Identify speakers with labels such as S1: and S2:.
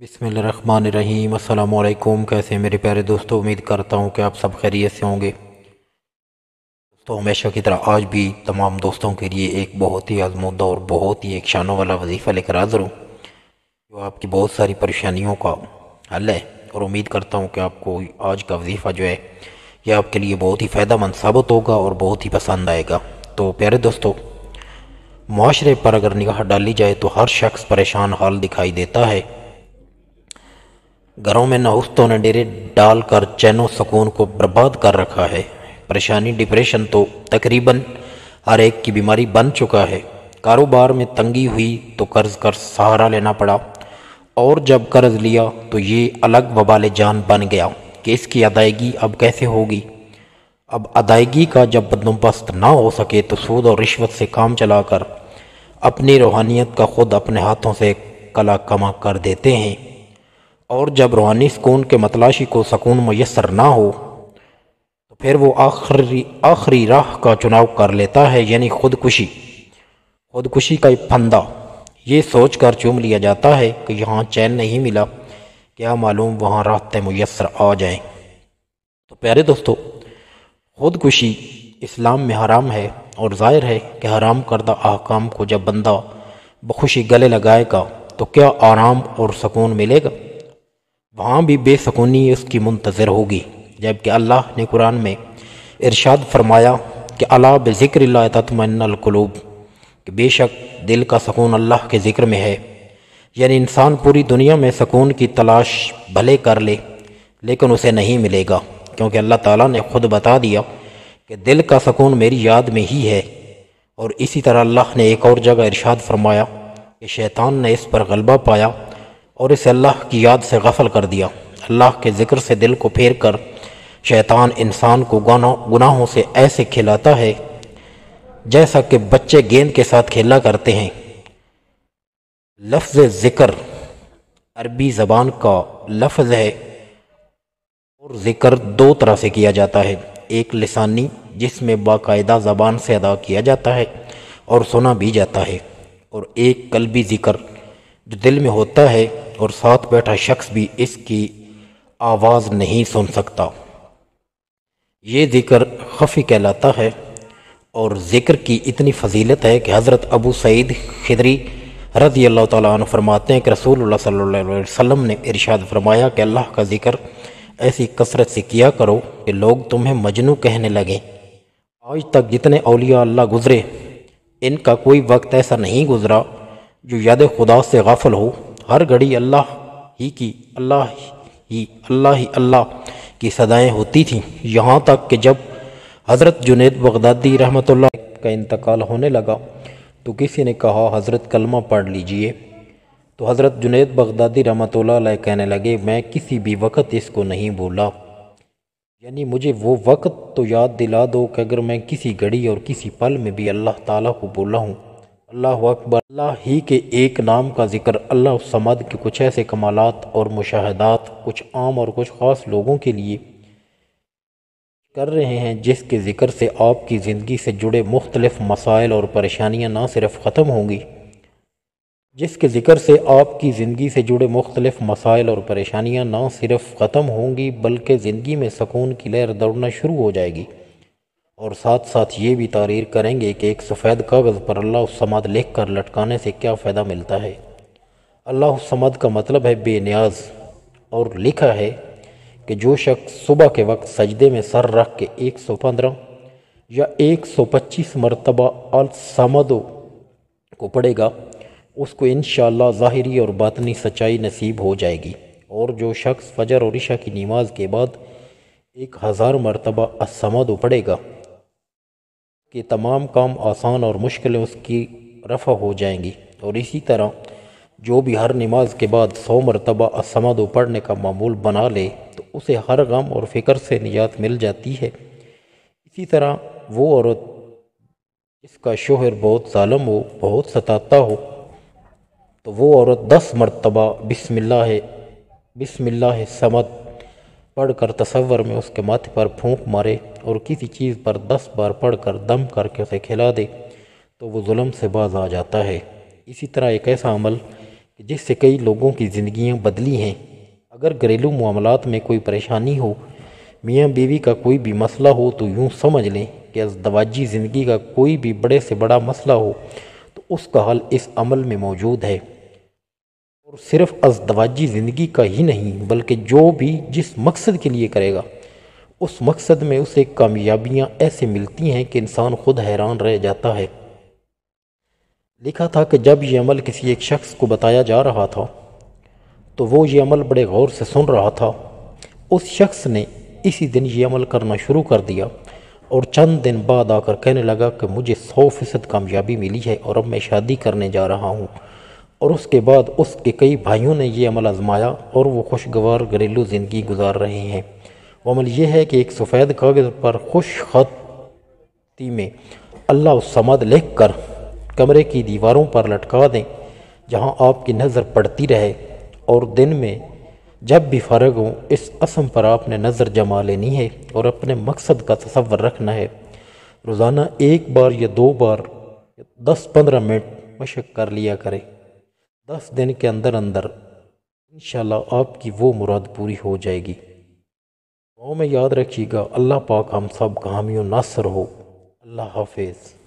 S1: بسم اللہ الرحمن الرحیم۔ السلام علیکم، کیسے ہیں میرے پیارے دوستو؟ امید کرتا ہوں کہ آپ سب خیریت سے ہوں گے۔ تو ہمیشہ کی طرح آج بھی تمام دوستوں کے لیے ایک بہت ہی آزمودہ اور بہت ہی ایک شانوں والا وظیفہ لے کر حاضر ہوں، جو آپ کی بہت ساری پریشانیوں کا حل ہے، اور امید کرتا ہوں کہ آپ کو آج کا وظیفہ جو ہے یہ آپ کے لیے بہت ہی فائدہ مند ثابت ہوگا اور بہت ہی پسند آئے گا۔ تو پیارے دوستو، معاشرے پر اگر نگاہ ڈالی جائے تو ہر شخص پریشان حال دکھائی دیتا ہے۔ گھروں میں نہستوں نے ڈیرے ڈال کر چین و سکون کو برباد کر رکھا ہے۔ پریشانی ڈپریشن تو تقریباً ہر ایک کی بیماری بن چکا ہے۔ کاروبار میں تنگی ہوئی تو قرض کر سہارا لینا پڑا، اور جب قرض لیا تو یہ الگ وبال جان بن گیا کہ اس کی ادائیگی اب کیسے ہوگی۔ اب ادائیگی کا جب بندوبست نہ ہو سکے تو سود اور رشوت سے کام چلا کر اپنی روحانیت کا خود اپنے ہاتھوں سے کلا کما کر دیتے ہیں، اور جب روحانی سکون کے متلاشی کو سکون میسر نہ ہو تو پھر وہ آخری راہ کا چناؤ کر لیتا ہے، یعنی خودکشی کا ایک پھندا۔ یہ سوچ کر چوم لیا جاتا ہے کہ یہاں چین نہیں ملا، کیا معلوم وہاں راحتیں میسر آ جائیں۔ تو پیارے دوستو، خودکشی اسلام میں حرام ہے، اور ظاہر ہے کہ حرام کردہ احکام کو جب بندہ بخوشی گلے لگائے گا تو کیا آرام اور سکون ملے گا؟ وہاں بھی بے سکونی اس کی منتظر ہوگی، جبکہ اللہ نے قرآن میں ارشاد فرمایا کہ الا بذکر اللہ تطمئن القلوب، کہ بے شک دل کا سکون اللہ کے ذکر میں ہے۔ یعنی انسان پوری دنیا میں سکون کی تلاش بھلے کر لے، لیکن اسے نہیں ملے گا، کیونکہ اللہ تعالیٰ نے خود بتا دیا کہ دل کا سکون میری یاد میں ہی ہے۔ اور اسی طرح اللہ نے ایک اور جگہ ارشاد فرمایا کہ شیطان نے اس پر غلبہ پایا اور اسے اللہ کی یاد سے غفل کر دیا۔ اللہ کے ذکر سے دل کو پھیر کر شیطان انسان کو گناہوں سے ایسے کھلاتا ہے جیسا کہ بچے گیند کے ساتھ کھیلا کرتے ہیں۔ لفظ ذکر عربی زبان کا لفظ ہے، اور ذکر دو طرح سے کیا جاتا ہے، ایک لسانی جس میں باقاعدہ زبان سے ادا کیا جاتا ہے اور سنا بھی جاتا ہے، اور ایک قلبی ذکر جو دل میں ہوتا ہے اور ساتھ بیٹھا شخص بھی اس کی آواز نہیں سن سکتا۔ یہ ذکر خفی کہلاتا ہے، اور ذکر کی اتنی فضیلت ہے کہ حضرت ابو سعید خدری رضی اللہ تعالیٰ عنہ فرماتے ہیں کہ رسول اللہ صلی اللہ علیہ وسلم نے ارشاد فرمایا کہ اللہ کا ذکر ایسی کثرت سے کیا کرو کہ لوگ تمہیں مجنوں کہنے لگیں۔ آج تک جتنے اولیاء اللہ گزرے، ان کا کوئی وقت ایسا نہیں گزرا جو یاد خدا سے غافل ہو۔ ہر گھڑی اللہ اللہ کی صدائیں ہوتی تھیں، یہاں تک کہ جب حضرت جنید بغدادی رحمۃ اللہ کا انتقال ہونے لگا تو کسی نے کہا حضرت کلمہ پڑھ لیجئے، تو حضرت جنید بغدادی رحمۃ اللہ علیہ کہنے لگے میں کسی بھی وقت اس کو نہیں بولا، یعنی مجھے وہ وقت تو یاد دلا دو کہ اگر میں کسی گھڑی اور کسی پل میں بھی اللہ تعالیٰ کو بولا ہوں۔ اللہ اکبر۔ اللہ ہی کے ایک نام کا ذکر اللہ الصمد کے کچھ ایسے کمالات اور مشاہدات کچھ عام اور کچھ خاص لوگوں کے لیے کر رہے ہیں، جس کے ذکر سے آپ کی زندگی سے جڑے مختلف مسائل اور پریشانیاں نہ صرف ختم ہوں گی، جس کے ذکر سے آپ کی زندگی سے جڑے مختلف مسائل اور پریشانیاں نہ صرف ختم ہوں گی بلکہ زندگی میں سکون کی لہر دوڑنا شروع ہو جائے گی، اور ساتھ ساتھ یہ بھی تحریر کریں گے کہ ایک سفید کاغذ پر اللہ الصمد لکھ کر لٹکانے سے کیا فائدہ ملتا ہے۔ اللہ الصمد کا مطلب ہے بے نیاز، اور لکھا ہے کہ جو شخص صبح کے وقت سجدے میں سر رکھ کے 115 یا 125 مرتبہ الصمد کو پڑھے گا، اس کو انشاءاللہ ظاہری اور باطنی سچائی نصیب ہو جائے گی، اور جو شخص فجر اور عشاء کی نماز کے بعد 1000 مرتبہ الصمد پڑھے گا کہ تمام کام آسان اور مشکلیں اس کی رفع ہو جائیں گی، اور اسی طرح جو بھی ہر نماز کے بعد 100 مرتبہ الصمد پڑھنے کا معمول بنا لے تو اسے ہر غم اور فکر سے نجات مل جاتی ہے۔ اسی طرح وہ عورت جس کا شوہر بہت ظالم ہو، بہت ستاتا ہو، تو وہ عورت 10 مرتبہ بسم اللہ الصمد پڑھ کر تصور میں اس کے ماتھے پر پھونک مارے اور کسی چیز پر 10 بار پڑھ کر دم کر کے اسے کھلا دے تو وہ ظلم سے باز آ جاتا ہے۔ اسی طرح ایک ایسا عمل کہ جس سے کئی لوگوں کی زندگیاں بدلی ہیں۔ اگر گھریلو معاملات میں کوئی پریشانی ہو، میاں بیوی کا کوئی بھی مسئلہ ہو، تو یوں سمجھ لیں کہ ازدواجی زندگی کا کوئی بھی بڑے سے بڑا مسئلہ ہو تو اس کا حل اس عمل میں موجود ہے۔ اور صرف ازدواجی زندگی کا ہی نہیں، بلکہ جو بھی جس مقصد کے لیے کرے گا، اس مقصد میں اسے کامیابیاں ایسے ملتی ہیں کہ انسان خود حیران رہ جاتا ہے۔ لکھا تھا کہ جب یہ عمل کسی ایک شخص کو بتایا جا رہا تھا تو وہ یہ عمل بڑے غور سے سن رہا تھا۔ اس شخص نے اسی دن یہ عمل کرنا شروع کر دیا اور چند دن بعد آ کر کہنے لگا کہ مجھے 100% کامیابی ملی ہے اور اب میں شادی کرنے جا رہا ہوں۔ اور اس کے بعد اس کے کئی بھائیوں نے یہ عمل آزمایا اور وہ خوشگوار گھریلو زندگی گزار رہے ہیں۔ وہ عمل یہ ہے کہ ایک سفید کاغذ پر خوش خطی میں اللہ الصمد لکھ کر کمرے کی دیواروں پر لٹکا دیں، جہاں آپ کی نظر پڑتی رہے، اور دن میں جب بھی فارغ ہوں اس اسم پر آپ نے نظر جما لینی ہے اور اپنے مقصد کا تصور رکھنا ہے۔ روزانہ 1 بار یا 2 بار 10-15 منٹ مشق کر لیا کرے۔ 10 دن کے اندر انشاءاللہ آپ کی وہ مراد پوری ہو جائے گی۔ دعاؤں میں یاد رکھیے گا۔ اللہ پاک ہم سب کا حامی و ناصر ہو۔ اللہ حافظ۔